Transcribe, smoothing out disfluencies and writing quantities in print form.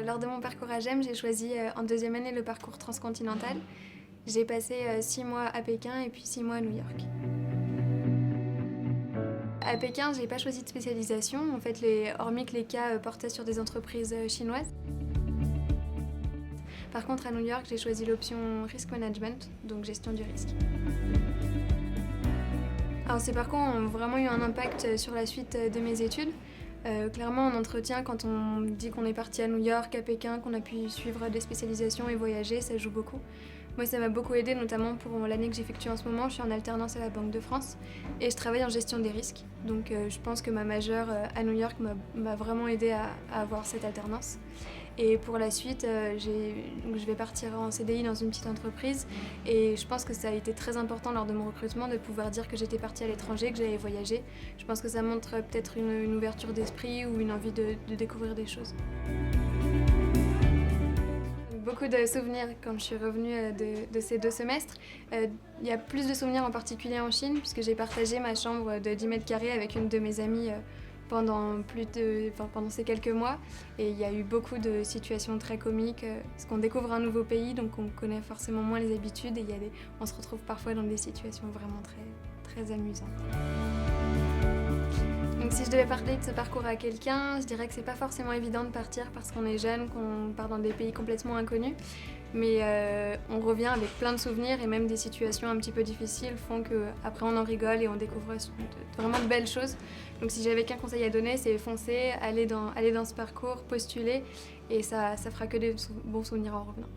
Lors de mon parcours à GEM, j'ai choisi en deuxième année le parcours transcontinental. J'ai passé 6 mois à Pékin et puis 6 mois à New York. À Pékin, j'ai pas choisi de spécialisation, en fait, hormis que les cas portaient sur des entreprises chinoises. Par contre, à New York, j'ai choisi l'option Risk Management, donc gestion du risque. Alors, ces parcours ont vraiment eu un impact sur la suite de mes études. Clairement, en entretien, quand on dit qu'on est parti à New York, à Pékin, qu'on a pu suivre des spécialisations et voyager, ça joue beaucoup. Moi, ça m'a beaucoup aidé, notamment pour l'année que j'effectue en ce moment. Je suis en alternance à la Banque de France et je travaille en gestion des risques. Donc, je pense que ma majeure à New York m'a vraiment aidé à avoir cette alternance. Et pour la suite, je vais partir en CDI dans une petite entreprise et je pense que ça a été très important lors de mon recrutement de pouvoir dire que j'étais partie à l'étranger, que j'allais voyager. Je pense que ça montre peut-être une ouverture d'esprit ou une envie de découvrir des choses. Beaucoup de souvenirs quand je suis revenue de ces 2 semestres. Il y a plus de souvenirs en particulier en Chine puisque j'ai partagé ma chambre de 10 mètres carrés avec une de mes amies pendant ces quelques mois. Et il y a eu beaucoup de situations très comiques parce qu'on découvre un nouveau pays, donc on connaît forcément moins les habitudes et on se retrouve parfois dans des situations vraiment très, très amusantes. Donc si je devais parler de ce parcours à quelqu'un, je dirais que c'est pas forcément évident de partir parce qu'on est jeune, qu'on part dans des pays complètement inconnus. Mais on revient avec plein de souvenirs et même des situations un petit peu difficiles font qu'après on en rigole et on découvre vraiment de belles choses. Donc si j'avais qu'un conseil à donner, c'est foncer, aller dans ce parcours, postuler et ça fera que des bons souvenirs en revenant.